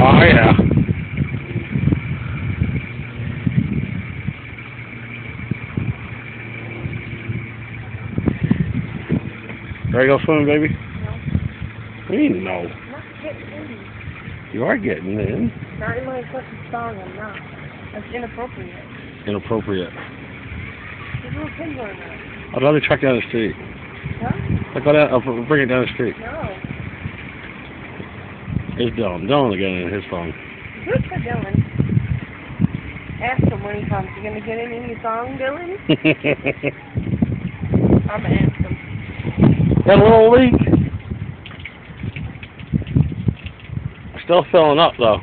Oh, yeah. Ready to go swimming, baby? No. What do you mean, no? I'm not getting in. You are getting in. Not in my fucking song, I'm not. That's inappropriate. Inappropriate. There's little kids on that. I'd rather truck down the street. Huh? I'll bring it down the street. No. It's Dylan. Dylan again in his phone. Good for Dylan. Ask him when he comes. You gonna get in your song, Dylan? I'm gonna ask him. Got a little leak. Still filling up though.